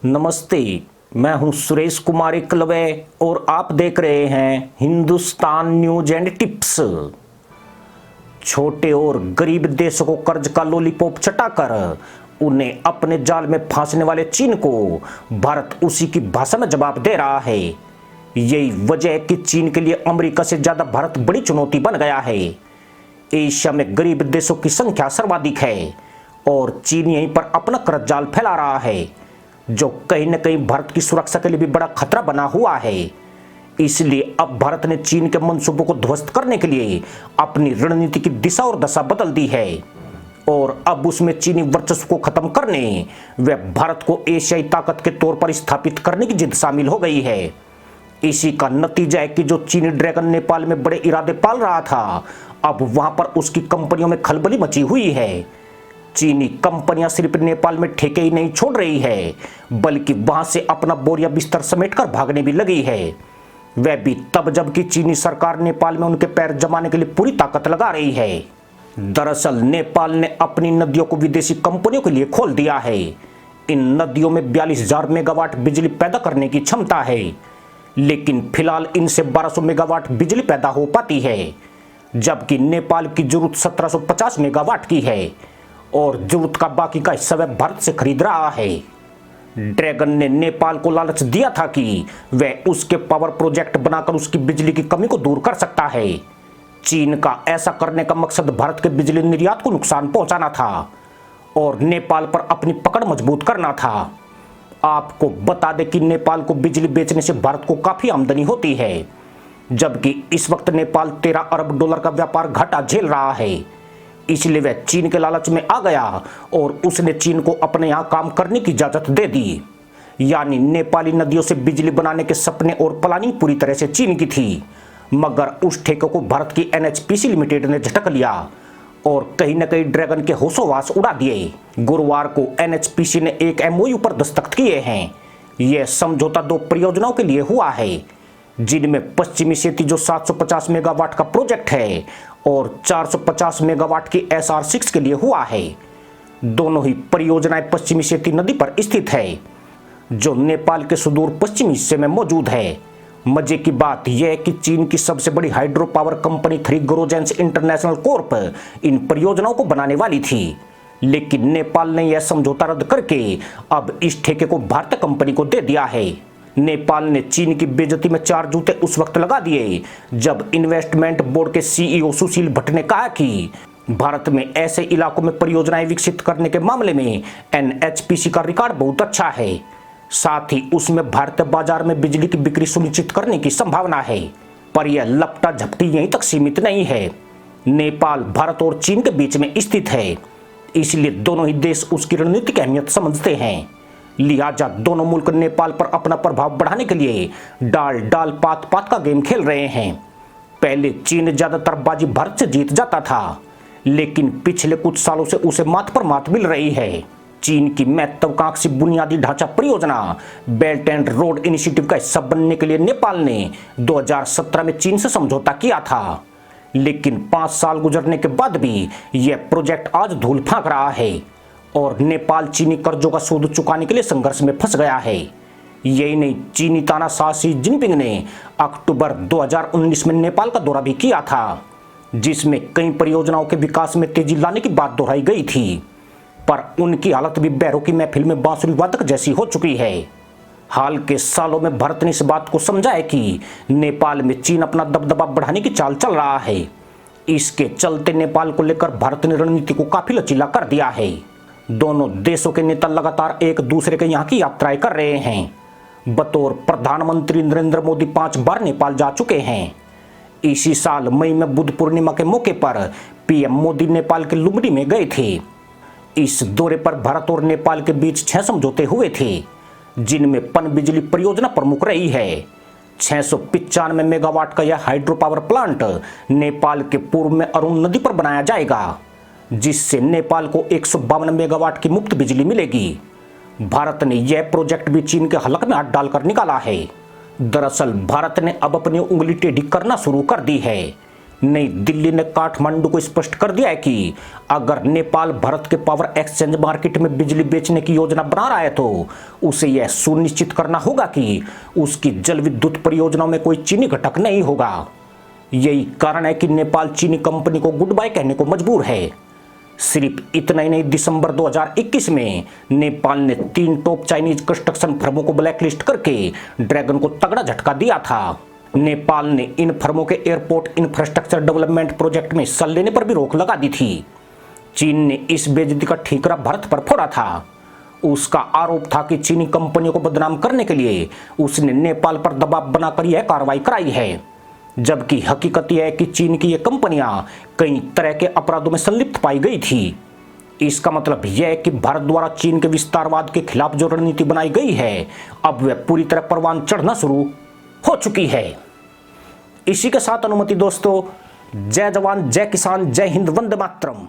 नमस्ते। मैं हूं सुरेश कुमार एकलवे और आप देख रहे हैं हिंदुस्तान न्यूज एंड टिप्स। छोटे और गरीब देशों को कर्ज का लॉलीपॉप चटाकर उन्हें अपने जाल में फांसने वाले चीन को भारत उसी की भाषा में जवाब दे रहा है। यही वजह है कि चीन के लिए अमेरिका से ज्यादा भारत बड़ी चुनौती बन गया है। एशिया में गरीब देशों की संख्या सर्वाधिक है और चीन यहीं पर अपना कर्ज जाल फैला रहा है, जो कहीं न कहीं भारत की सुरक्षा के लिए भी बड़ा खतरा बना हुआ है। इसलिए अब भारत ने चीन के मंसूबों को ध्वस्त करने के लिए अपनी रणनीति की दिशा और दशा बदल दी है और अब उसमें चीनी वर्चस्व को खत्म करने व भारत को एशियाई ताकत के तौर पर स्थापित करने की जिद शामिल हो गई है। इसी का नतीजा है कि जो चीनी ड्रैगन नेपाल में बड़े इरादे पाल रहा था, अब वहां पर उसकी कंपनियों में खलबली मची हुई है। चीनी कंपनियां सिर्फ नेपाल में ठेके ही नहीं छोड़ रही है, बल्कि वहां से अपना बोरिया बिस्तर समेटकर भागने भी लगी है। वह भी तब जबकि चीनी सरकार नेपाल में उनके पैर जमाने के लिए पूरी ताकत लगा रही है। दरअसल नेपाल ने अपनी नदियों को विदेशी कंपनियों के लिए खोल दिया है। इन नदियों में 42,000 मेगावाट बिजली पैदा करने की क्षमता है, लेकिन फिलहाल इनसे 1200 मेगावाट बिजली पैदा हो पाती है, जबकि नेपाल की जरूरत 1750 मेगावाट की है और जरूरत का बाकी का हिस्सा वह भारत से खरीद रहा है। ड्रैगन ने नेपाल को लालच दिया था कि वह उसके पावर प्रोजेक्ट बनाकर उसकी बिजली की कमी को दूर कर सकता है। चीन का ऐसा करने का मकसद भारत के बिजली निर्यात को नुकसान पहुंचाना था और नेपाल पर अपनी पकड़ मजबूत करना था। आपको बता दें कि नेपाल को बिजली बेचने से भारत को काफी आमदनी होती है, जबकि इस वक्त नेपाल 13 अरब डॉलर का व्यापार घाटा झेल रहा है। इसलिए वह चीन के लालच में आ गया और उसने चीन को अपने यहां काम करने की इजाजत दे दी। यानी नेपाली नदियों से बिजली बनाने के सपने और प्लानिंग पूरी तरह से चीन की थी, मगर उस ठेके को भारत की एनएचपीसी लिमिटेड ने झटक लिया और कहीं न कहीं ड्रैगन के होशोवास उड़ा दिए। गुरुवार को एनएचपीसी ने एक एमओयू पर दस्तखत किए हैं। यह समझौता 2 परियोजनाओं के लिए हुआ है, जिनमें पश्चिमी सेती जो 750 मेगावाट का प्रोजेक्ट है और 450 मेगावाट की SR6 के लिए हुआ है। दोनों ही परियोजनाएं पश्चिमी सेती नदी पर स्थित है, जो नेपाल के सुदूर पश्चिमी हिस्से में मौजूद है। मजे की बात यह है कि चीन की सबसे बड़ी hydro power company Three Gorges International Corp इन परियोजनाओं को बनाने वाली थी, लेकिन नेपाल ने यह समझौता रद्द करके अब इस ठेके को भारतीय कंपनी को दे दिया है। नेपाल ने चीन की बेइज्जती में 4 जूते उस वक्त लगा दिए जब इन्वेस्टमेंट बोर्ड के सीईओ सुशील भट्ट ने कहा कि भारत में ऐसे इलाकों में परियोजनाएं विकसित करने के मामले में एनएचपीसी का रिकॉर्ड बहुत अच्छा है। साथ ही उसमें भारतीय बाजार में बिजली की बिक्री सुनिश्चित करने की संभावना है। पर यह लपटा झपटी यहीं तक सीमित नहीं है। नेपाल भारत और चीन के बीच में स्थित है, इसलिए दोनों ही देश उसकी रणनीतिक अहमियत समझते हैं। लिहाजा दोनों मुल्क नेपाल पर अपना प्रभाव बढ़ाने के लिए डाल डाल पात पात का गेम खेल रहे हैं। पहले चीन ज्यादातर बाजी भारत से जीत जाता था, लेकिन पिछले कुछ सालों से उसे मात पर मात मिल रही है। चीन की महत्वाकांक्षी बुनियादी ढांचा परियोजना बेल्ट एंड रोड इनिशिएटिव का हिस्सा बनने के लिए नेपाल ने 2017 में चीन से समझौता किया था, लेकिन 5 साल गुजरने के बाद भी यह प्रोजेक्ट आज धूल फेंक रहा है और नेपाल चीनी कर्जों का सूद चुकाने के लिए संघर्ष में फंस गया है। यही नहीं, चीनी तानाशाह शी जिनपिंग ने अक्टूबर 2019 में नेपाल का दौरा भी किया था, जिसमें कई परियोजनाओं के विकास में तेजी लाने की बात दोहराई गई थी, पर उनकी हालत भी बैरों की महफिल में बांसुरी वादक जैसी हो चुकी है। हाल के सालों में भारत ने इस बात को समझा है कि नेपाल में चीन अपना दबदबा बढ़ाने की चाल चल रहा है। इसके चलते नेपाल को लेकर भारत ने रणनीति को काफी लचीला कर दिया है। दोनों देशों के नेता लगातार एक दूसरे के यहाँ की यात्राएं कर रहे हैं। बतौर प्रधानमंत्री नरेंद्र मोदी 5 बार नेपाल जा चुके हैं। इसी साल मई में बुद्ध पूर्णिमा के मौके पर पीएम मोदी नेपाल के लुम्बिनी में गए थे। इस दौरे पर भारत और नेपाल के बीच 6 समझौते हुए थे, जिनमें पनबिजली परियोजना प्रमुख रही है। 695 मेगावाट का यह हाइड्रो पावर प्लांट नेपाल के पूर्व में अरुण नदी पर बनाया जाएगा, जिससे नेपाल को 152 मेगावाट की मुफ्त बिजली मिलेगी। भारत ने यह प्रोजेक्ट भी चीन के हलक में हाथ डालकर निकाला है। दरअसल भारत ने अब अपनी उंगली टेढ़ी करना शुरू कर दी है। नई दिल्ली ने काठमांडू को स्पष्ट कर दिया है कि अगर नेपाल भारत के पावर एक्सचेंज मार्केट में बिजली बेचने की योजना बना रहा है तो उसे यह सुनिश्चित करना होगा कि उसकी जल विद्युत परियोजनाओं में कोई चीनी घटक नहीं होगा। यही कारण है कि नेपाल चीनी कंपनी को गुड बाय कहने को मजबूर है। सिर्फ इतना ही नहीं, दिसंबर 2021 में नेपाल ने 3 टॉप चाइनीज कंस्ट्रक्शन फर्मों को ब्लैकलिस्ट करके ड्रैगन को तगड़ा झटका दिया था। नेपाल ने इन फर्मों के एयरपोर्ट इंफ्रास्ट्रक्चर डेवलपमेंट प्रोजेक्ट में हिस्सा लेने पर भी रोक लगा दी थी। चीन ने इस बेइज्जती का ठीकरा भारत पर फोड़ा था। उसका आरोप था कि चीनी कंपनियों को बदनाम करने के लिए उसने नेपाल पर दबाव बनाकर यह कार्रवाई कराई है, जबकि हकीकत यह है कि चीन की ये कंपनियां कई तरह के अपराधों में संलिप्त पाई गई थी। इसका मतलब यह है कि भारत द्वारा चीन के विस्तारवाद के खिलाफ जो रणनीति बनाई गई है अब वह पूरी तरह परवान चढ़ना शुरू हो चुकी है। इसी के साथ अनुमति दोस्तों, जय जवान जय किसान जय हिंद वंदे मातरम।